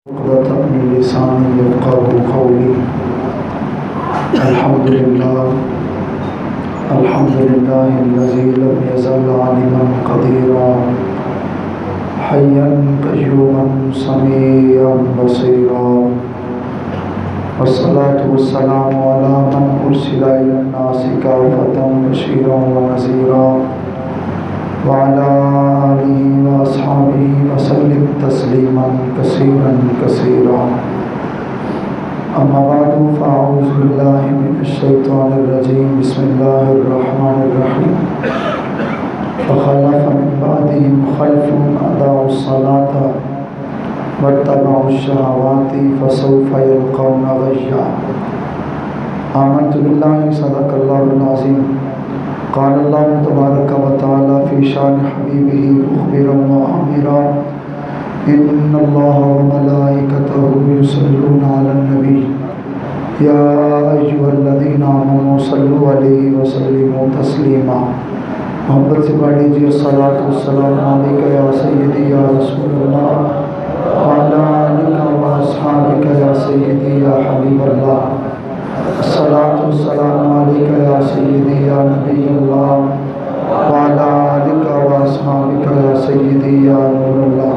عقدة من لساني يفقهوا قولي. الحمد لله الذي لم يزل عليما قديرا حيا قيوما سميعا بصيرا، والصلاة والسلام على من أرسل إلى الناس كافة بشيرا ونذيرا، وعلى آله وأصحابه وسلم تسليما كثيرا كثيرا. أما بعد فأعوذ بالله من الشيطان الرجيم. بسم الله الرحمن الرحيم. فخلف من بعدهم خلف أضاعوا الصلاة واتبعوا الشهوات فسوف يلقون غيا. آمنت بالله صدق الله العظيم. قال الله تبارك وتعالى في شان حبيبه مخبرا وآمرا إن الله وملائكته يصلون على النبي يا أيها الذين آمنوا صلوا عليه وسلموا تسلیما. محبت سے پڑھ لیجیے الصلاۃ والسلام علیک یا سیدی یا رسول اللہ وعلی آلک واصحابک یا سیدی یا حبیب اللہ. الصلاۃ والسلام علیک یا سیدی یا نبی اللہ وعلی آلک واصحابک یا سیدی یا نور اللہ.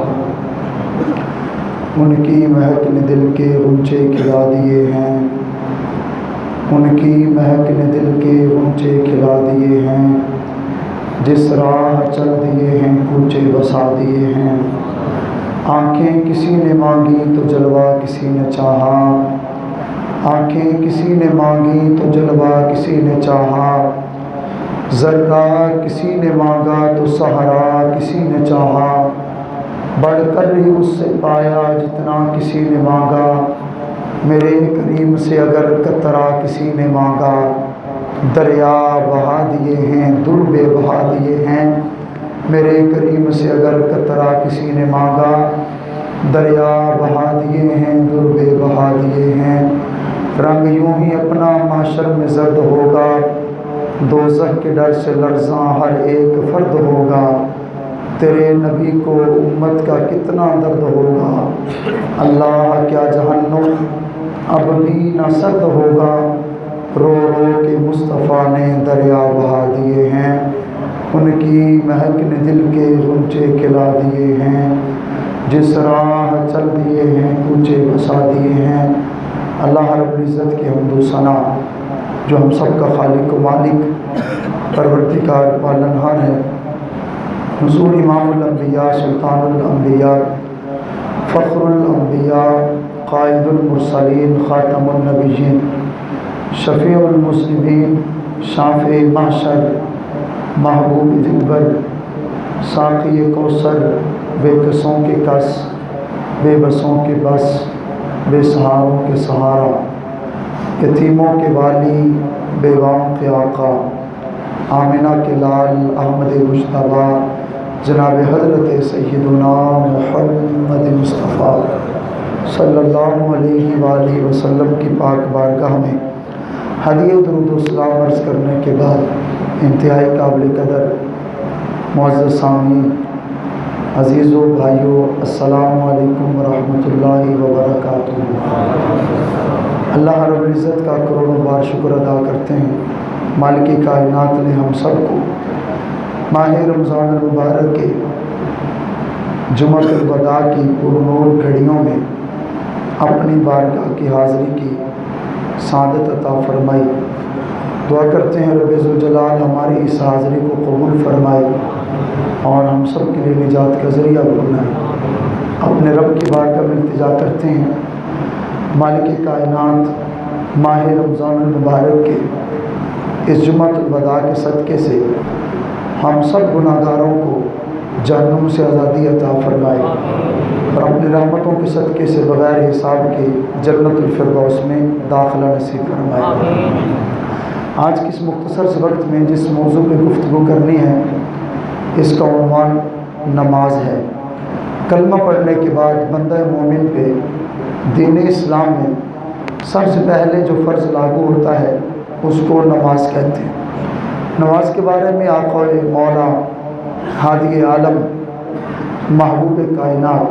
ان کی مہک نے دل کے غنچے کھلا دیے ہیں، ان کی مہک نے دل کے غنچے کھلا دیے ہیں، جس راہ چل دیے ہیں کوچے بسا دیے ہیں. آنکھیں کسی نے مانگی تو جلوہ کسی نے چاہا، آنکھیں کسی نے مانگی تو جلوہ کسی نے چاہا، ذرہ کسی نے مانگا تو سہرا کسی نے چاہا، بڑھ کر ہی اس سے پایا جتنا کسی نے مانگا. میرے کریم سے اگر قطرہ کسی نے مانگا، دریا بہا دیے ہیں در بے بہا دیے ہیں. میرے کریم سے اگر قطرہ کسی نے مانگا، دریا بہا دیے ہیں در بے بہا دیے ہیں. رنگ یوں ہی اپنا معاشر میں زرد ہوگا، دوزخ کے ڈر سے لرزاں ہر ایک فرد ہوگا. تیرے نبی کو امت کا کتنا درد ہوگا، اللہ کیا جہنم اب بھی نہ سرد ہوگا. رو رو کے مصطفیٰ نے دریا بہا دیے ہیں، ان کی مہک نے دل کے غنچے کھلا دیے ہیں، جس راہ چل دیے ہیں کوچے بسا دیے ہیں. اللہ رب العزت کی حمد و ثنا جو ہم سب کا خالق و مالک پروردگار پالنہار ہے. حضور امام الانبیاء سلطان الانبیاء فخر الانبیاء قائد المرسلین خاتم النبیین شفیع المذنبین شافع محشر محبوب دلبر ساقی کوثر بے کسوں کے کس بے بسوں کے بس بے سہاروں کے سہارا یتیموں کے والی بیواؤں کے آقا آمنہ کے لال احمد مجتبیٰ جناب حضرت سیدنا محمد مصطفیٰ صلی اللہ علیہ وآلہ وسلم کی پاک بارگاہ میں ہدیہ درود و سلام عرض کرنے کے بعد انتہائی قابل قدر معزز سامعین عزیزو بھائیو السلام علیکم ورحمۃ اللہ وبرکاتہ. اللہ رب العزت کا کروڑوں بار شکر ادا کرتے ہیں، مالک کائنات نے ہم سب کو ماہ رمضان المبارک کے جمعۃ الوداع کی پرنور گھڑیوں میں اپنی بارگاہ کی حاضری کی سعادت عطا فرمائی. دعا کرتے ہیں رب ذوالجلال ہماری اس حاضری کو قبول فرمائے اور ہم سب کے لیے نجات کا ذریعہ بنائے. اپنے رب کی بارگاہ میں التجا کرتے ہیں مالک کائنات ماہ رمضان المبارک کے اس جمعۃ الوداع کے صدقے سے ہم سب گناہ گاروں کو جہنم سے آزادی عطا فرمائے اور اپنی رحمتوں کے صدقے سے بغیر حساب کے جنت الفردوس میں داخلہ نصیب فرمائے. آج کے اس مختصر سے وقت میں جس موضوع پہ گفتگو کرنی ہے اس کا عنوان نماز ہے. کلمہ پڑھنے کے بعد بندہ مومن پہ دین اسلام میں سب سے پہلے جو فرض لاگو ہوتا ہے اس کو نماز کہتے ہیں. نماز کے بارے میں آقا مولا ہادی عالم محبوب کائنات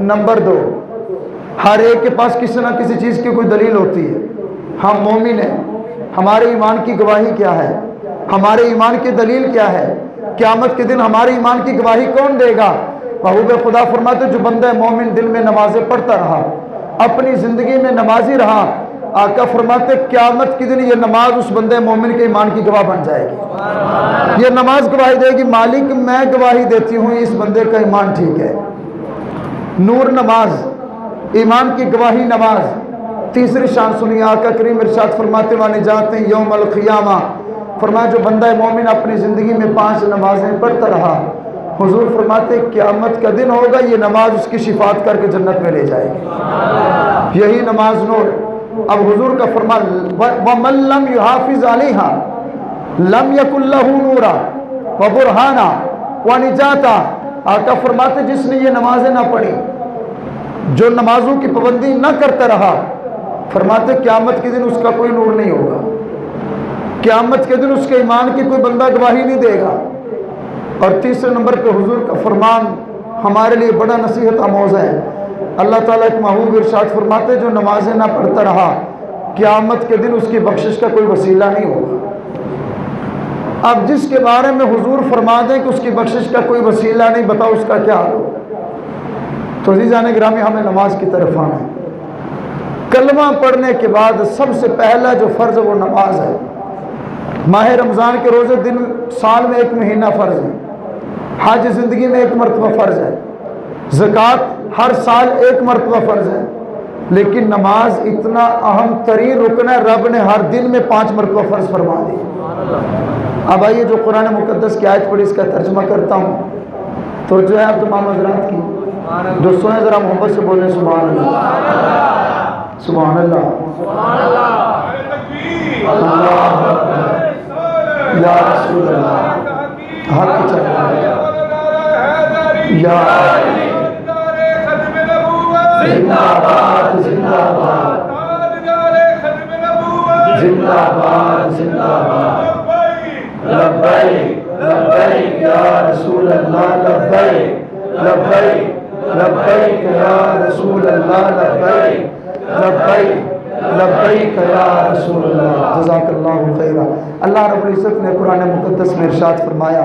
نمبر 2، ہر ایک کے پاس کسی نہ کسی چیز کی کوئی دلیل ہوتی ہے۔ ہم مومن ہیں، ہمارے ایمان کی گواہی کیا ہے؟ ہمارے ایمان کی دلیل کیا ہے؟ قیامت کے دن ہمارے ایمان کی گواہی کون دے گا؟ محبوب خدا فرماتے جو بندہ مومن دل میں نمازیں پڑھتا رہا، اپنی زندگی میں نمازی رہا، آقا فرماتے قیامت کے دن یہ نماز اس بندے مومن کے ایمان کی گواہ بن جائے گی۔ یہ نماز گواہی دے گی، مالک میں گواہی دیتی ہوں اس بندے کا ایمان ٹھیک ہے۔ نور نماز، ایمان کی گواہی نماز۔ تیسری شان سنیے، آقا کریم ارشاد فرماتے وَنِجَاتٍ یوم القیامہ، فرمایا جو بندہ مومن اپنی زندگی میں 5 نمازیں پڑھتا رہا، حضور فرماتے قیامت کا دن ہوگا یہ نماز اس کی شفاعت کر کے جنت میں لے جائے گی۔ یہی نماز نور۔ اب حضور کا فرمان وَمَن لَّمْ يُحَافِظْ عَلَيْهَا لَمْ يَكُن لَّهُ نُورًا وَبُرْهَانًا وَنِجَاتًا، آقا فرماتے جس نے یہ نمازیں نہ پڑھی، جو نمازوں کی پابندی نہ کرتا رہا، فرماتے قیامت کے دن اس کا کوئی نور نہیں ہوگا، قیامت کے دن اس کے ایمان کی کوئی بندہ گواہی نہیں دے گا۔ اور تیسرے نمبر پہ حضور کا فرمان ہمارے لیے بڑا نصیحت آموز ہے۔ اللہ تعالیٰ ایک محبوب ارشاد فرماتے جو نمازیں نہ پڑھتا رہا، قیامت کے دن اس کی بخشش کا کوئی وسیلہ نہیں ہوگا۔ اب جس کے بارے میں حضور فرما دیں کہ اس کی بخشش کا کوئی وسیلہ نہیں، بتاؤ اس کا کیا حال ہو؟ تو عزیزان گرامی ہمیں نماز کی طرف آنا ہے۔ کلمہ پڑھنے کے بعد سب سے پہلا جو فرض ہے وہ نماز ہے۔ ماہ رمضان کے روزے دن سال میں 1 مہینہ فرض ہے، حج زندگی میں 1 مرتبہ فرض ہے، زکوٰۃ ہر سال 1 مرتبہ فرض ہے، لیکن نماز اتنا اہم ترین رکن ہے، رب نے ہر دن میں 5 مرتبہ فرض فرما دی۔ اب آئیے جو قرآن مقدس کی آیت پڑھی اس کا ترجمہ کرتا ہوں، تو جو ہے اب تمام حضرات کی جو سنیں ذرا محبت سے بولیں سبحان اللہ، سبحان اللہ، اللہ یا رسول اللہ، حق چلا یا زندہ باد زندہ باد زندہ باد زندہ باد، لبیک لبیک یا رسول اللہ، لبیک لبیک لبیک یا رسول اللہ، لبیک لبیک لبیک یا رسول اللہ، جزاک اللہ خیرہ۔ اللہ رب العزت نے قرآن مقدس میں ارشاد فرمایا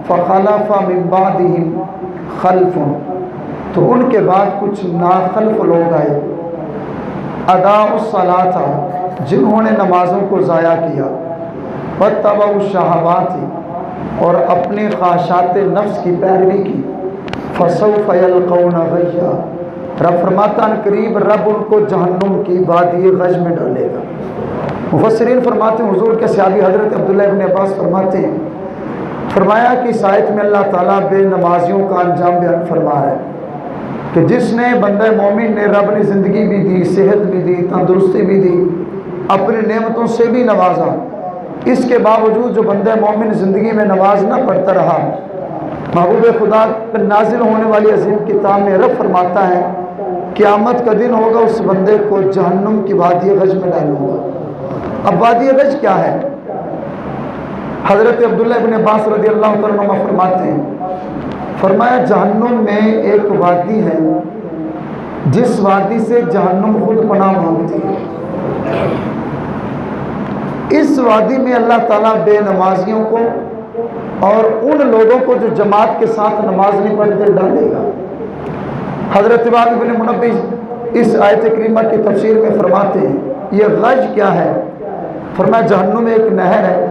فَخَلَفَ مِن بَعْدِهِمْ خَلْفٌ، تو ان کے بعد کچھ ناخلف لوگ آئے، اَدَاءُ الصَّلَاةَ، جنہوں نے نمازوں کو ضائع کیا، وَاتَّبَعُوا الشَّهَوَاتِ، اور اپنی خواہشات نفس کی پیروی کی، فَسَوْفَ يَلْقَوْنَ غَيًّا، رب فرماتا ہے قریب رب ان کو جہنم کی وادی غج میں ڈالے گا۔ مفسرین فرماتے ہیں حضور کے صحابی حضرت عبداللہ ابن عباس فرماتے ہیں، فرمایا کہ اس آیت میں اللہ تعالیٰ بے نمازیوں کا انجام بیان فرما رہا ہے کہ جس نے بندہ مومن نے رب نے زندگی بھی دی، صحت بھی دی، تندرستی بھی دی، اپنی نعمتوں سے بھی نوازا، اس کے باوجود جو بندہ مومن زندگی میں نماز نہ پڑھتا رہا، محبوب خدا پر نازل ہونے والی عظیم کتاب میں رب فرماتا ہے قیامت کا دن ہوگا اس بندے کو جہنم کی وادی غج میں ڈالوں گا۔ اب وادی غج کیا ہے؟ حضرت عبداللہ ابن عباس رضی اللہ تعالیٰ عنہ فرماتے ہیں، فرمایا جہنم میں ایک وادی ہے جس وادی سے جہنم خود پناہ مانگتی ہے، اس وادی میں اللہ تعالیٰ بے نمازیوں کو اور ان لوگوں کو جو جماعت کے ساتھ نماز نہیں پڑھتے ڈالے گا۔ حضرت وہب بن منبہ اس آیت کریمہ کی تفسیر میں فرماتے ہیں یہ غج کیا ہے؟ فرمایا جہنم میں ایک نہر ہے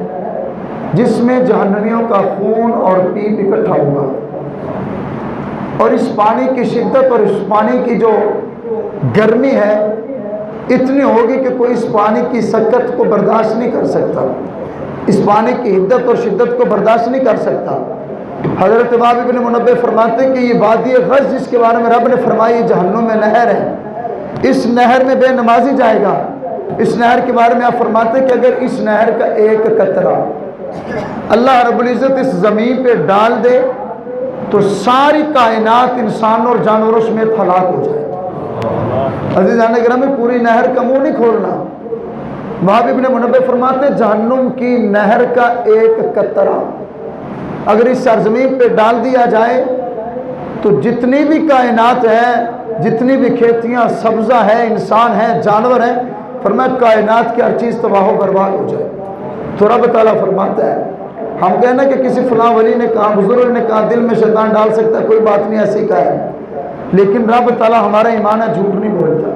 جس میں جہنمیوں کا خون اور پیپ اکٹھا ہوگا، اور اس پانی کی شدت اور اس پانی کی جو گرمی ہے اتنی ہوگی کہ کوئی اس پانی کی سکت کو برداشت نہیں کر سکتا، اس پانی کی حدت اور شدت کو برداشت نہیں کر سکتا۔ حضرت وہب بن منبہ فرماتے ہیں کہ یہ وادی غج جس کے بارے میں رب نے فرمائی جہنم میں نہر ہے، اس نہر میں بے نمازی جائے گا۔ اس نہر کے بارے میں آپ فرماتے ہیں کہ اگر اس نہر کا ایک قطرہ اللہ رب العزت اس زمین پہ ڈال دے تو ساری کائنات انسان اور جانوروں سمیت ہلاک ہو جائے۔ عزیزان گرامی پوری نہر کا منہ نہیں کھولنا۔ وہب بن منبہ فرماتے ہیں جہنم کی نہر کا ایک قطرہ اگر اس سرزمین پہ ڈال دیا جائے تو جتنی بھی کائنات ہے، جتنی بھی کھیتیاں، سبزہ ہے، انسان ہے، جانور ہیں، فرمایا کائنات کی ہر چیز تباہ و برباد ہو جائے۔ تو رب تعالیٰ فرماتا ہے، ہم کہنا کہ کسی فلاں ولی نے کہا، بزرگ نے کہا، دل میں شیطان ڈال سکتا ہے، کوئی بات نہیں، ایسی کا ہے، لیکن رب تعالیٰ ہمارا ایمان ہے، جھوٹ نہیں بولتا۔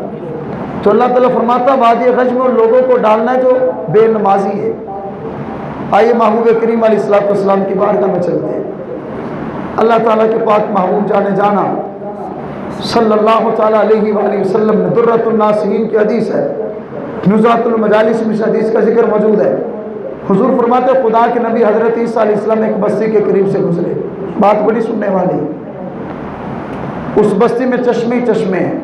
تو اللہ تعالیٰ فرماتا وادی غج میں ان لوگوں کو ڈالنا ہے جو بے نمازی ہے۔ آئیے محبوب کریم علیہ السلام کی بارگاہ میں چلتے ہیں۔ اللہ تعالیٰ کے پاک محبوب جانے جانا صلی اللہ تعالیٰ علیہ وآلہ وسلم نے درۃ الناصحین کی حدیث ہے، نزہۃ المجالس میں حدیث کا ذکر موجود ہے۔ حضور فرماتے ہیں خدا کے نبی حضرت عیسیٰ علیہ السلام ایک بستی کے قریب سے گزرے، بات بڑی سننے والی۔ اس بستی میں چشمے ہی چشمے ہیں،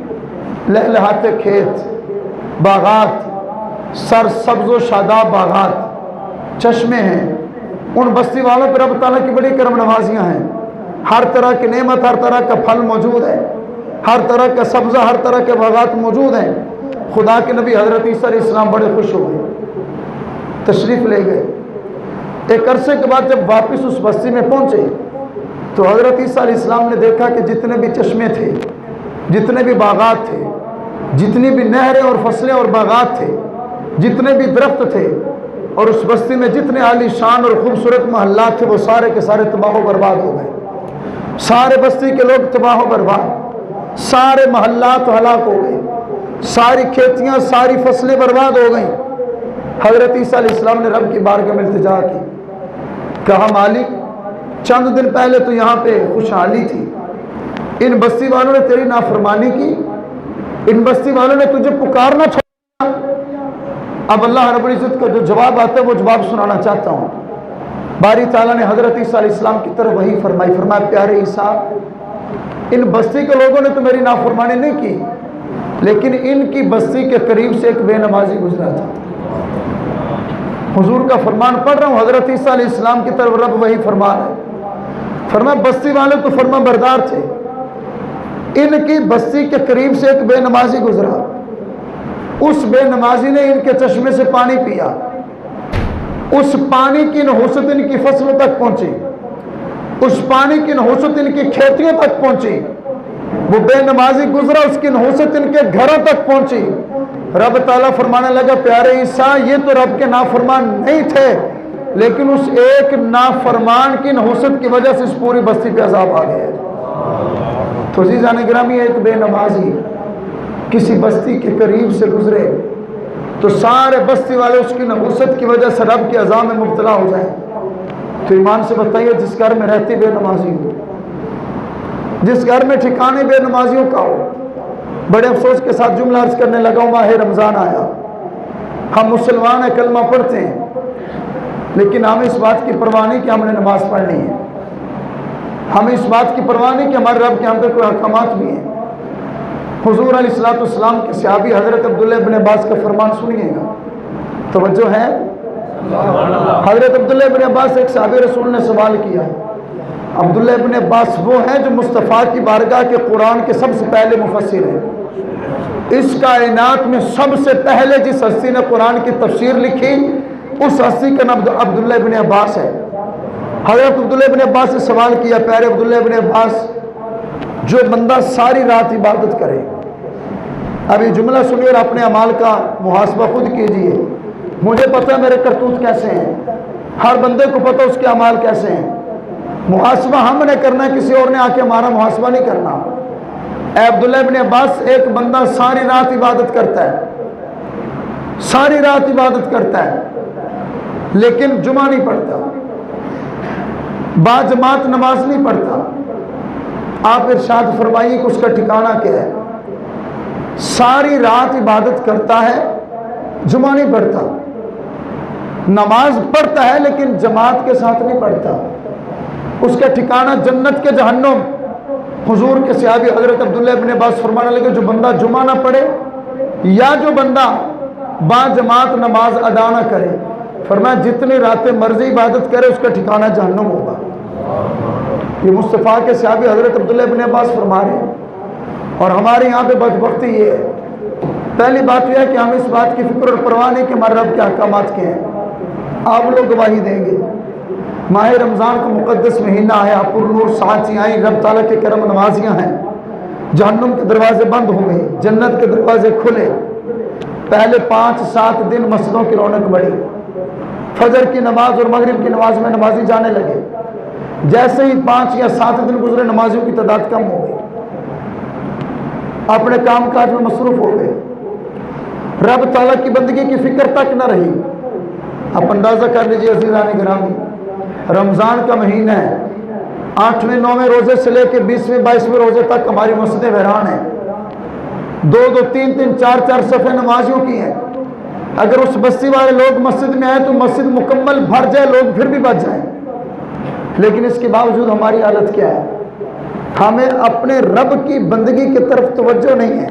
لہلہاتے کھیت، باغات، سر سبز و شاداب باغات، چشمے ہیں۔ ان بستی والوں پر رب تعالیٰ کی بڑی کرم نوازیاں ہیں، ہر طرح کی نعمت، ہر طرح کا پھل موجود ہے، ہر طرح کا سبزہ، ہر طرح کے باغات موجود ہیں۔ خدا کے نبی حضرت عیسیٰ علیہ السلام بڑے خوش ہو گئے، تشریف لے گئے۔ ایک عرصے کے بعد جب واپس اس بستی میں پہنچے تو حضرت عیسیٰ علیہ السلام نے دیکھا کہ جتنے بھی چشمے تھے، جتنے بھی باغات تھے، جتنی بھی نہریں اور فصلیں اور باغات تھے، جتنے بھی درخت تھے، اور اس بستی میں جتنے عالی شان اور خوبصورت محلات تھے، وہ سارے کے سارے تباہ و برباد ہو گئے۔ سارے بستی کے لوگ تباہ و برباد، سارے محلات ہلاک ہو گئے، ساری کھیتیاں، ساری فصلیں برباد ہو گئیں۔ حضرت عیسیٰ علیہ السلام نے رب کی بارگاہ میں التجا کی، کہا مالک چند دن پہلے تو یہاں پہ خوشحالی تھی، ان بستی والوں نے تیری نافرمانی کی، ان بستی والوں نے تجھے پکارنا چھوڑا۔ اب اللہ رب العزت کا جو جواب آتا ہے وہ جواب سنانا چاہتا ہوں۔ باری تعالیٰ نے حضرت عیسیٰ علیہ السلام کی طرف وحی فرمائی، فرمایا پیارے عیسیٰ، ان بستی کے لوگوں نے تو میری نافرمانی نہیں کی، لیکن ان کی بستی کے قریب سے ایک بے نمازی گزرا تھا۔ حضور کا فرمان پڑھ رہا ہوں، حضرت عیسیٰ علیہ السلام کی طرف رب وحی فرما رہا ہے۔ فرمایا بستی والے تو فرما بردار تھے، ان کی بستی کے قریب سے ایک بے نمازی گزرا، اس بے نمازی نے ان کے چشمے سے پانی پیا، اس پانی کی نحوست ان کی فصلوں تک پہنچی، اس پانی کی نحوست ان کی کھیتیوں تک پہنچی، وہ بے نمازی گزرا، اس کی نحوست ان کے گھروں تک پہنچی۔ رب تعالیٰ فرمانے لگا پیارے عیسیٰ یہ تو رب کے نافرمان نہیں تھے، لیکن اس ایک نافرمان کی نحوست کی وجہ سے اس پوری بستی پہ عذاب آ گیا۔ تو عزیزان گرامی، ایک بے نمازی کسی بستی کے قریب سے گزرے تو سارے بستی والے اس کی نحوست کی وجہ سے رب کے عذاب میں مبتلا ہو جائیں۔ تو ایمان سے بتائیے جس گھر میں رہتی بے نمازی ہو، جس گھر میں ٹھکانے بے نمازیوں کا ہو، بڑے افسوس کے ساتھ جملہ عرض کرنے لگا ہوں، ماہ رمضان آیا، ہم مسلمان ہیں، کلمہ پڑھتے ہیں، لیکن ہمیں اس بات کی پرواہ نہیں کہ ہم نے نماز پڑھنی ہے، ہمیں اس بات کی پرواہ نہیں کہ ہمارے رب کے ہم پہ کوئی احکامات بھی ہیں۔ حضور علیہ السلام کے صحابی حضرت عبداللہ ابن عباس کا فرمان سنیے گا، توجہ ہے۔ حضرت عبداللہ ابن عباس ایک صحابی رسول نے سوال کیا ہے۔ عبداللہ ابن عباس وہ ہیں جو مصطفیٰ کی بارگاہ کے قرآن کے سب سے پہلے مفسر ہیں۔ اس کائنات میں سب سے پہلے جس ہستی نے قرآن کی تفسیر لکھی اس ہستی کا نام عبداللہ ابن عباس ہے۔ حضرت عبداللہ ابن عباس سے سوال کیا، پیارے عبداللہ ابن عباس، جو بندہ ساری رات عبادت کرے، اب یہ جملہ سنیے اور اپنے اعمال کا محاسبہ خود کیجئے۔ مجھے پتہ ہے میرے کرتوت کیسے ہیں، ہر بندے کو پتہ اس کے اعمال کیسے ہیں، محاسبہ ہم نے کرنا ہے، کسی اور نے آ کے ہمارا محاسبہ نہیں کرنا۔ اے عبداللہ ابن عباس، ایک بندہ ساری رات عبادت کرتا ہے، ساری رات عبادت کرتا ہے، لیکن جمعہ نہیں پڑھتا، با جماعت نماز نہیں پڑھتا۔ آپ ارشاد فرمائیے کہ اس کا ٹھکانہ کیا ہے؟ ساری رات عبادت کرتا ہے، جمعہ نہیں پڑھتا، نماز پڑھتا ہے لیکن جماعت کے ساتھ نہیں پڑھتا، اس کا ٹھکانہ جنت کے جہنم۔ حضور کے صحابی حضرت عبداللہ ابن عباس فرمانے لگے جو بندہ جمعہ نہ پڑھے یا جو بندہ با جماعت نماز ادا نہ کرے، فرمایا جتنی راتیں مرضی عبادت کرے اس کا ٹھکانہ جہنم ہوگا۔ یہ مصطفیٰ کے صحابی حضرت عبداللہ ابن عباس فرما رہے ہیں۔ اور ہمارے یہاں پہ بدبختی یہ ہے، پہلی بات یہ ہے کہ ہم اس بات کی فکر اور پرواہ نہیں کہ ہمارے رب کے احکامات کے ہیں، آپ لوگ گواہی دیں گے۔ ماہ رمضان کا مقدس مہینہ آیا، پر نور ساتھی آئیں، رب تعالیٰ کے کرم نوازیاں ہیں، جہنم کے دروازے بند ہوئے، جنت کے دروازے کھلے۔ پہلے 5-7 دن مسجدوں کی رونق بڑھی، فجر کی نماز اور مغرب کی نماز میں نمازی جانے لگے۔ جیسے ہی 5 یا 7 دن گزرے، نمازیوں کی تعداد کم ہو گئی، اپنے کام کاج میں مصروف ہو گئے، رب تعالیٰ کی بندگی کی فکر تک نہ رہی۔ آپ اندازہ کر لیجیے عزیزان گرامی، رمضان کا مہینہ ہے، 8ویں 9ویں روزے سے لے کے 20ویں 22ویں روزے تک ہماری مسجدیں ویران ہیں، 2-2 3-3 4-4 صفیں نمازیوں کی ہیں۔ اگر اس بستی والے لوگ مسجد میں آئیں تو مسجد مکمل بھر جائے، لوگ پھر بھی بچ جائیں، لیکن اس کے باوجود ہماری حالت کیا ہے؟ ہمیں اپنے رب کی بندگی کی طرف توجہ نہیں ہے۔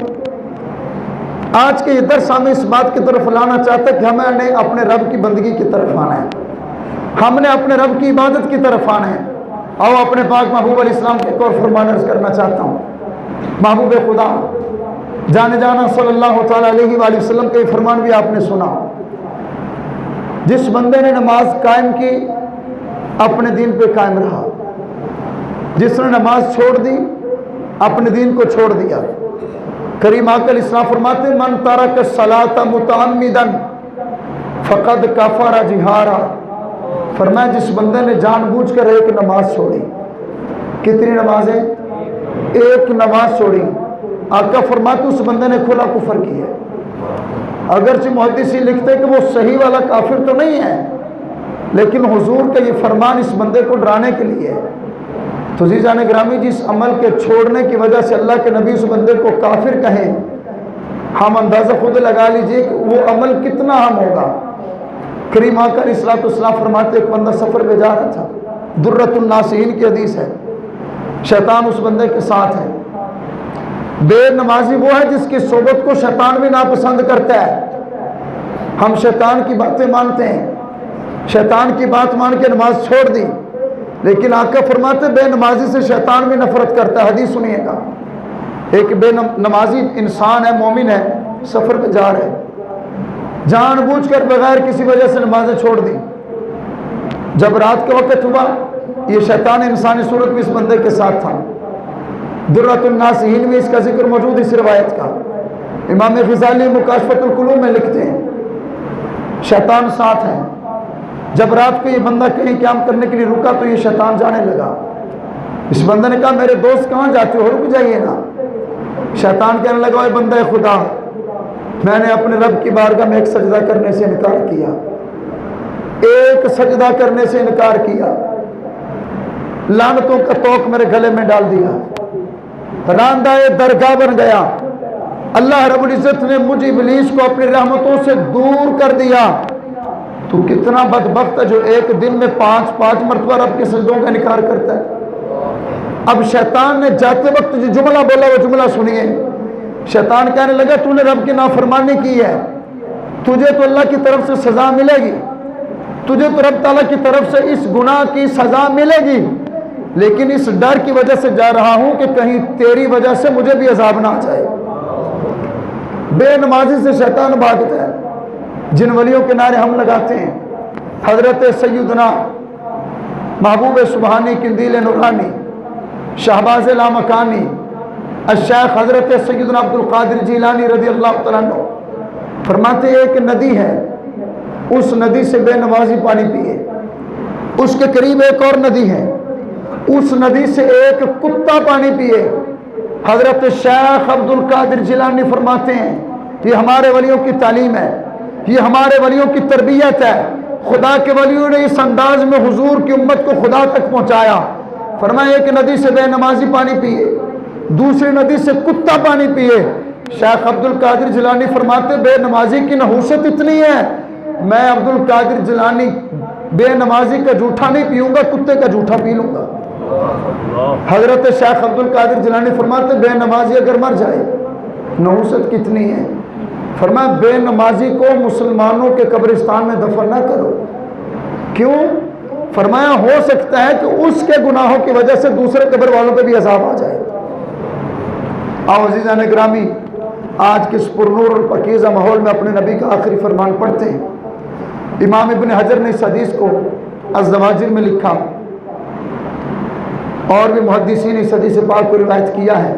آج کے یہ درس ہمیں اس بات کی طرف لانا چاہتا ہے کہ ہمیں اپنے رب کی بندگی کی طرف آنا ہے، ہم نے اپنے رب کی عبادت کی طرف آنا ہے۔ اور اپنے پاک محبوب علیہ السلام کے ایک اور فرمان عرض کرنا چاہتا ہوں۔ محبوب خدا جانے جانا صلی اللہ تعالیٰ علیہ وآلہ وسلم کا یہ فرمان بھی آپ نے سنا، جس بندے نے نماز قائم کی اپنے دین پہ قائم رہا، جس نے نماز چھوڑ دی اپنے دین کو چھوڑ دیا۔ کریم آقا علیہ السلام فرماتے ہیں من ترک الصلاۃ متعمدا فقد کفر جہارا، فرمایا جس بندے نے جان بوجھ کر ایک نماز چھوڑی، کتنی نمازیں؟ ایک نماز چھوڑی، آقا فرماتے اس بندے نے کھلا کفر کیا۔ اگرچہ محدثین لکھتے ہیں کہ وہ صحیح والا کافر تو نہیں ہے، لیکن حضور کا یہ فرمان اس بندے کو ڈرانے کے لیے ہے۔ تو عزیزان گرامی، جس عمل کے چھوڑنے کی وجہ سے اللہ کے نبی اس بندے کو کافر کہیں، ہم اندازہ خود لگا لیجئے کہ وہ عمل کتنا اہم ہوگا۔ کریم آقا علیہ السلام فرماتے ایک بندہ سفر پہ جا رہا تھا، درۃ الناسین کی حدیث ہے، شیطان اس بندے کے ساتھ ہے۔ بے نمازی وہ ہے جس کی صحبت کو شیطان بھی ناپسند کرتا ہے۔ ہم شیطان کی باتیں مانتے ہیں، شیطان کی بات مان کے نماز چھوڑ دی، لیکن آقا فرماتے بے نمازی سے شیطان بھی نفرت کرتا ہے۔ حدیث سنیے گا، ایک بے نمازی انسان ہے، مومن ہے، سفر پہ جا رہے، جان بوجھ کر بغیر کسی وجہ سے نمازیں چھوڑ دی۔ جب رات کا وقت ہوا، یہ شیطان انسانی صورت میں اس بندے کے ساتھ تھا۔ درۃ الناسین میں اس کا ذکر موجود، اس روایت کا امام غزالی مکاشفۃ القلوب میں لکھتے ہیں شیطان ساتھ ہے۔ جب رات کو یہ بندہ کہیں قیام کرنے کے لیے رکا تو یہ شیطان جانے لگا۔ اس بندے نے کہا میرے دوست کہاں جاتے ہو، رک جائیے نا۔ شیطان کہنے لگا اے بندہ خدا، میں نے اپنے رب کی بارگاہ میں ایک سجدہ کرنے سے انکار کیا، ایک سجدہ کرنے سے انکار کیا، لعنتوں کا توق میرے گلے میں ڈال دیا، راندہ درگاہ بن گیا، اللہ رب العزت نے مجھے ابلیس کو اپنی رحمتوں سے دور کر دیا۔ تو کتنا بدبخت ہے جو ایک دن میں 5 مرتبہ رب کے سجدوں کا انکار کرتا ہے۔ اب شیطان نے جاتے وقت جو جملہ بولا وہ جملہ سنیے۔ شیطان کہنے لگا تو نے رب کی نافرمانی کی ہے، تجھے تو اللہ کی طرف سے سزا ملے گی، تجھے تو رب تعالیٰ کی طرف سے اس گناہ کی سزا ملے گی، لیکن اس ڈر کی وجہ سے جا رہا ہوں کہ کہیں تیری وجہ سے مجھے بھی عذاب نہ آ جائے۔ بے نمازی سے شیطان بھاگتا ہے۔ جن ولیوں کے نعرے ہم لگاتے ہیں، حضرت سیدنا محبوب سبحانی قندیل نورانی شہباز لامکانی الشیخ حضرت سیدنا عبدالقادر جیلانی رضی اللہ تعالیٰ عنہ فرماتے ایک ندی ہے، اس ندی سے بے نمازی پانی پیے، اس کے قریب ایک اور ندی ہے، اس ندی سے ایک کتا پانی پیے۔ حضرت شیخ عبدالقادر جیلانی فرماتے ہیں یہ ہمارے ولیوں کی تعلیم ہے، یہ ہمارے ولیوں کی تربیت ہے۔ خدا کے ولیوں نے اس انداز میں حضور کی امت کو خدا تک پہنچایا۔ فرمایا ایک ندی سے بے نمازی پانی پیے، دوسری ندی سے کتا پانی پیے۔ شیخ عبدالقادر جیلانی فرماتے بے نمازی کی نحوست اتنی ہے، میں عبدالقادر جیلانی بے نمازی کا جھوٹا نہیں پیوں گا، کتے کا جھوٹا پی لوں گا۔ حضرت شیخ عبدالقادر جیلانی فرماتے بے نمازی اگر مر جائے نحوست کتنی ہے۔ فرمایا بے نمازی کو مسلمانوں کے قبرستان میں دفن نہ کرو، کیوں؟ فرمایا ہو سکتا ہے کہ اس کے گناہوں کی وجہ سے دوسرے قبر والوں پہ بھی عذاب آ جائے۔ آؤ عزیزان گرامی، آج کے اس پرنور اور پاکیزہ ماحول میں اپنے نبی کا آخری فرمان پڑھتے ہیں۔ امام ابن حجر نے اس حدیث کو الزواجر میں لکھا، اور بھی محدثین اس حدیث پاک کو روایت کیا ہے۔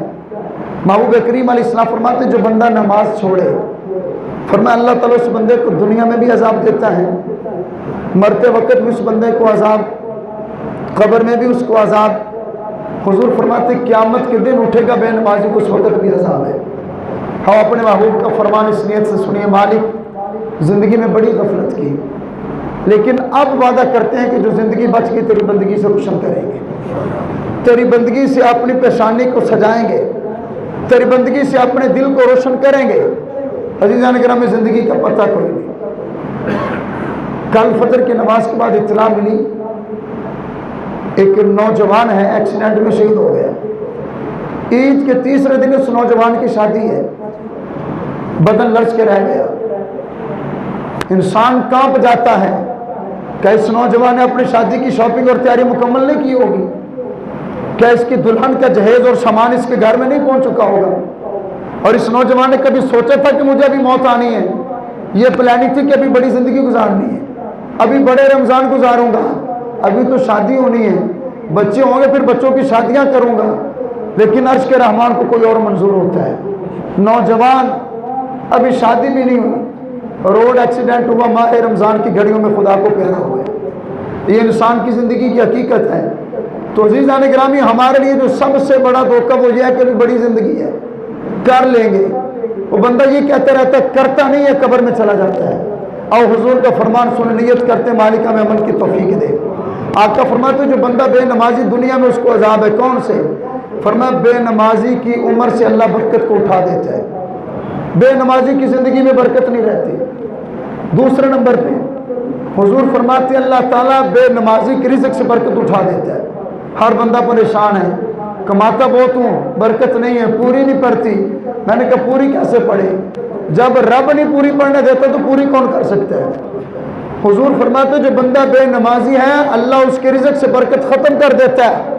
محبوب کریم علیہ السلام فرماتے جو بندہ نماز چھوڑے، فرمایا اللہ تعالیٰ اس بندے کو دنیا میں بھی عذاب دیتا ہے، مرتے وقت بھی اس بندے کو عذاب، قبر میں بھی اس کو عذاب۔ حضور فرماتے قیامت کے دن اٹھے گا بے نمازی کو اس وقت بھی عذاب ہے۔ ہم اپنے محبوب کا فرمان اس نیت سے سنیے، مالک زندگی میں بڑی غفلت کی، لیکن اب وعدہ کرتے ہیں کہ جو زندگی بچ گئی تیری بندگی سے روشن کریں گے، تیری بندگی سے اپنی پیشانی کو سجائیں گے، تیری بندگی سے اپنے دل کو روشن کریں گے۔ عزیزان کرام، زندگی کا پتہ کوئی نہیں۔ کل فجر کی نماز کے بعد اطلاع ملی ایک نوجوان ہے ایکسیڈنٹ میں شہید ہو گیا۔ عید کے تیسرے دن اس نوجوان کی شادی ہے، بدن لرز کے رہ گیا، انسان کانپ جاتا ہے کہ اس نوجوان نے اپنی شادی کی شاپنگ اور تیاری مکمل نہیں کی ہوگی، کیا اس کی دلہن کا جہیز اور سامان اس کے گھر میں نہیں پہنچ چکا ہوگا؟ اور اس نوجوان نے کبھی سوچا تھا کہ مجھے ابھی موت آنی ہے؟ یہ پلاننگ تھی کہ ابھی بڑی زندگی گزارنی ہے، ابھی بڑے رمضان گزاروں گا، ابھی تو شادی ہونی ہے، بچے ہوں گے پھر بچوں کی شادیاں کروں گا، لیکن عرش کے رحمان کو کوئی اور منظور ہوتا ہے۔ نوجوان ابھی شادی بھی نہیں ہوئی، روڈ ایکسیڈنٹ ہوا، ماہ رمضان کی گھڑیوں میں خدا کو پیارا ہوا۔ یہ انسان کی زندگی کی حقیقت ہے۔ تو عزیزان گرامی، ہمارے لیے جو سب سے بڑا دھوکہ وہ یہ ہے کہ ابھی بڑی زندگی ہے، کر لیں گے۔ وہ بندہ یہ کہتا رہتا ہے، کرتا نہیں ہے، قبر میں چلا جاتا ہے۔ اور حضور کا فرمان سن نیت کرتے مالکہ میں عمل کی توفیق دے۔ آقا فرماتے جو بندہ بے نمازی دنیا میں اس کو عذاب ہے، کون سے؟ فرمایا بے نمازی کی عمر سے اللہ برکت کو اٹھا دیتا ہے، بے نمازی کی زندگی میں برکت نہیں رہتی۔ دوسرے نمبر پہ حضور فرماتے اللہ تعالیٰ بے نمازی کی رزق سے برکت اٹھا دیتا ہے۔ ہر بندہ پریشان ہے، کماتا بہت ہوں، برکت نہیں ہے، پوری نہیں پڑتی۔ میں نے کہا پوری کیسے پڑے؟ جب رب نہیں پوری پڑھنے دیتا تو پوری کون کر سکتا ہے؟ حضور فرماتے جو بندہ بے نمازی ہے اللہ اس کے رزق سے برکت ختم کر دیتا ہے۔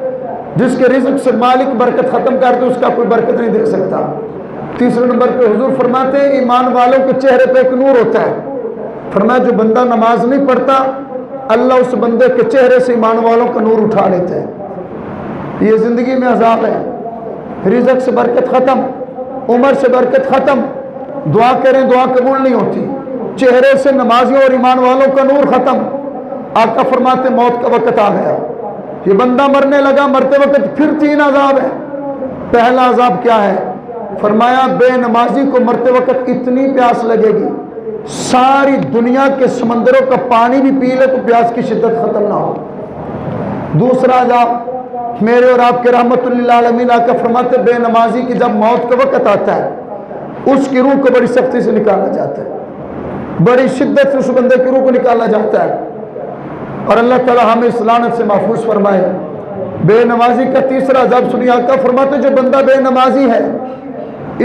جس کے رزق سے مالک برکت ختم کر دے اس کا کوئی برکت نہیں دے سکتا۔ تیسرے نمبر پہ حضور فرماتے ہیں ایمان والوں کے چہرے پہ ایک نور ہوتا ہے۔ فرمایا جو بندہ نماز نہیں پڑھتا اللہ اس بندے کے چہرے سے ایمان والوں کا نور اٹھا لیتا ہے۔ یہ زندگی میں عذاب ہے، رزق سے برکت ختم، عمر سے برکت ختم، دعا کریں دعا قبول نہیں ہوتی، چہرے سے نمازیوں اور ایمان والوں کا نور ختم۔ آقا فرماتے موت کا وقت آ گیا، یہ بندہ مرنے لگا، مرتے وقت پھر تین عذاب ہے۔ پہلا عذاب کیا ہے؟ فرمایا بے نمازی کو مرتے وقت اتنی پیاس لگے گی ساری دنیا کے سمندروں کا پانی بھی پی لے تو پیاس کی شدت ختم نہ ہو۔ دوسرا عذاب میرے اور آپ کے رحمت للعالمین آقا فرماتے بے نمازی کی جب موت کا وقت آتا ہے اس کی روح کو بڑی سختی سے نکالا جاتا ہے، بڑی شدت سے اس بندے کی روح کو نکالا جاتا ہے، اور اللہ تعالی ہمیں اس لعنت سے محفوظ فرمائے۔ بے نمازی کا تیسرا عذاب سنیے، آقا فرماتے جو بندہ بے نمازی ہے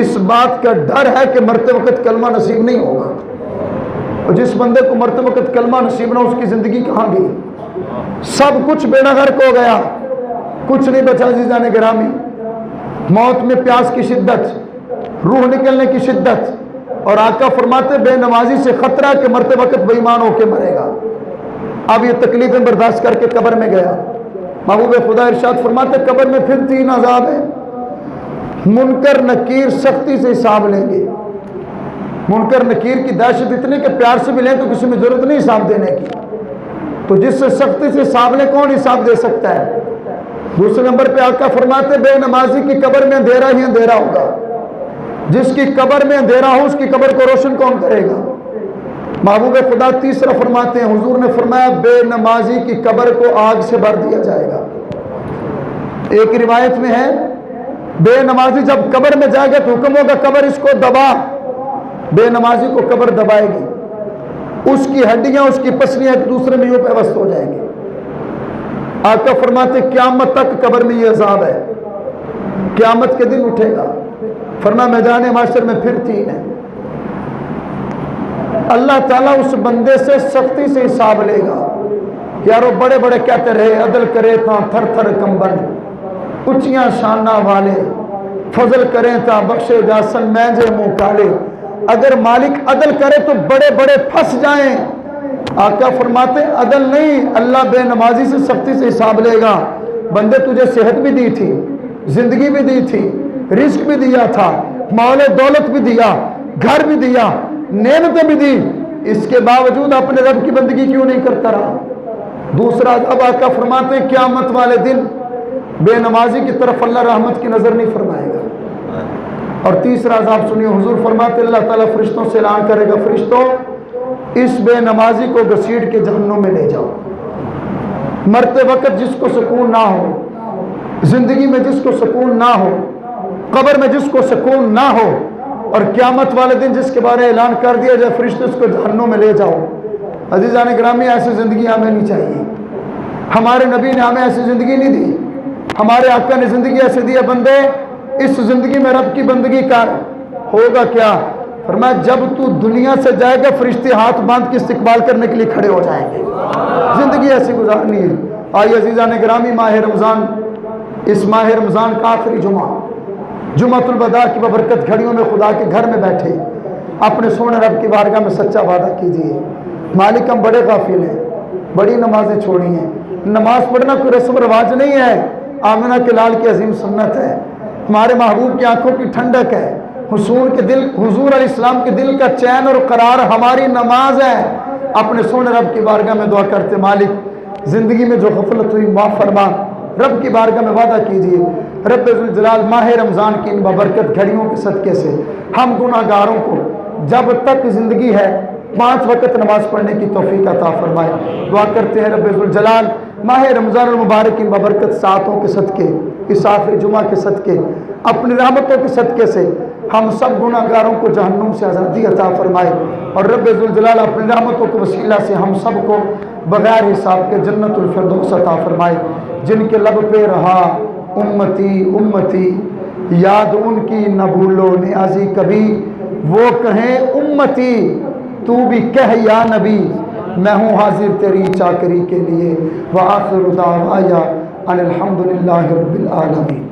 اس بات کا ڈر ہے کہ مرتے وقت کلمہ نصیب نہیں ہوگا، اور جس بندے کو مرتے وقت کلمہ نصیب نہ ہو اس کی زندگی کہاں گئی؟ سب کچھ بیڑا غرق ہو گیا، کچھ نہیں بچا۔ عزیزان گرامی، موت میں پیاس کی شدت، روح نکلنے کی شدت، اور آقا فرماتے بے نمازی سے خطرہ کہ مرتے وقت بے ایمان ہو کے مرے گا۔ اب یہ تکلیفیں برداشت کر کے قبر میں گیا، محبوب خدا ارشاد فرماتے قبر میں پھر تین عذاب ہیں۔ منکر نکیر سختی سے حساب لیں گے، منکر نکیر کی دہشت اتنی کہ پیار سے بھی لیں تو کسی میں ضرورت نہیں حساب دینے کی، تو جس سے سختی سے حساب لیں کون حساب دے سکتا ہے؟ دوسرے نمبر پہ آقا فرماتے بے نمازی کی قبر میں اندھیرا ہی اندھیرا ہوگا، جس کی قبر میں اندھیرا ہو اس کی قبر کو روشن کون کرے گا؟ محبوب خدا تیسرا فرماتے ہیں، حضور نے فرمایا بے نمازی کی قبر کو آگ سے بھر دیا جائے گا۔ ایک روایت میں ہے بے نمازی جب قبر میں جائے گا تو حکم ہوگا قبر اس کو دبا، بے نمازی کو قبر دبائے گی، اس کی ہڈیاں اس کی پسلیاں ایک دوسرے میں یوں پیوست ہو جائیں گے۔ آقا فرماتے قیامت تک قبر میں یہ عذاب ہے، قیامت کے دن اٹھے گا۔ فرمایا میدان محشر میں پھر تین ہے، اللہ تعالیٰ اس بندے سے سختی سے حساب لے گا۔ یارو بڑے بڑے کہتے رہے عدل کرے تا تھر تھر کمبن، اچیاں شانہ والے فضل کریں تا بخشے جاسن مینجے منہ کالے۔ اگر مالک عدل کرے تو بڑے بڑے پھنس جائیں، آقا فرماتے عدل نہیں، اللہ بے نمازی سے سختی سے حساب لے گا۔ بندے تجھے صحت بھی دی تھی، زندگی بھی دی تھی، رزق بھی دیا تھا، مال و دولت بھی دیا، گھر بھی دیا، نعمتیں بھی دی، اس کے باوجود اپنے رب کی بندگی کیوں نہیں کرتا رہا؟ دوسرا اب آقا فرماتے ہیں قیامت والے دن بے نمازی کی طرف اللہ رحمت کی نظر نہیں فرمائے گا۔ اور تیسرا عذاب سنیے، حضور فرماتے اللہ تعالیٰ فرشتوں سے اعلان کرے گا، فرشتوں اس بے نمازی کو گھسیٹ کے جہنم میں لے جاؤ۔ مرتے وقت جس کو سکون نہ ہو، زندگی میں جس کو سکون نہ ہو، قبر میں جس کو سکون نہ ہو، اور قیامت والے دن جس کے بارے اعلان کر دیا جائے فرشتے اس کو جہنم میں لے جاؤ۔ عزیزان گرامی، ایسی زندگی ہمیں نہیں چاہیے۔ ہمارے نبی نے ہمیں ایسی زندگی نہیں دی، ہمارے آقا نے زندگی ایسے دی ہے، بندے اس زندگی میں رب کی بندگی کر۔ ہوگا کیا؟ فرمایا جب تو دنیا سے جائے گا فرشتے ہاتھ باندھ کے استقبال کرنے کے لیے کھڑے ہو جائیں گے۔ زندگی ایسی گزارنی ہے۔ آئیے عزیزان گرامی، ماہ رمضان، اس ماہ رمضان کا آخری جمعہ، جمعۃ الوداع کی ببرکت گھڑیوں میں خدا کے گھر میں بیٹھے اپنے سونے رب کی بارگاہ میں سچا وعدہ کیجیے، مالک ہم بڑے غافل ہیں، بڑی نمازیں چھوڑی ہیں۔ نماز پڑھنا کوئی رسم و رواج نہیں ہے، آمنہ کے لال کی عظیم سنت ہے، ہمارے محبوب کی آنکھوں کی ٹھنڈک ہے، حضور علیہ السلام کے دل کا چین اور قرار ہماری نماز ہے۔ اپنے سونے رب کی بارگاہ میں دعا کرتے، مالک زندگی میں جو غفلت ہوئی معاف فرما۔ رب کی بارگاہ میں وعدہ کیجئے، رب ذوالجلال ماہ رمضان کی ان بابرکت گھڑیوں کے صدقے سے ہم گناہ گاروں کو جب تک زندگی ہے 5 وقت نماز پڑھنے کی توفیق عطا فرمائے۔ دعا کرتے ہیں رب ذوالجلال ماہ رمضان المبارک کی بابرکت ساعتوں کے صدقے، اس آخری جمعہ کے صدقے، اپنی رحمتوں کے صدقے سے ہم سب گناہ گاروں کو جہنم سے آزادی عطا فرمائے، اور رب ذوالجلال اپنی رحمتوں کے وسیلہ سے ہم سب کو بغیر حساب کے جنت الفردوس عطا فرمائے۔ جن کے لب پہ رہا امتی امتی، یاد ان کی نہ بھولو نیازی کبھی، وہ کہیں امتی تو بھی کہہ یا نبی، میں ہوں حاضر تیری چاکری کے لیے۔ وآخر دعوایا ان الحمدللہ رب العالمین۔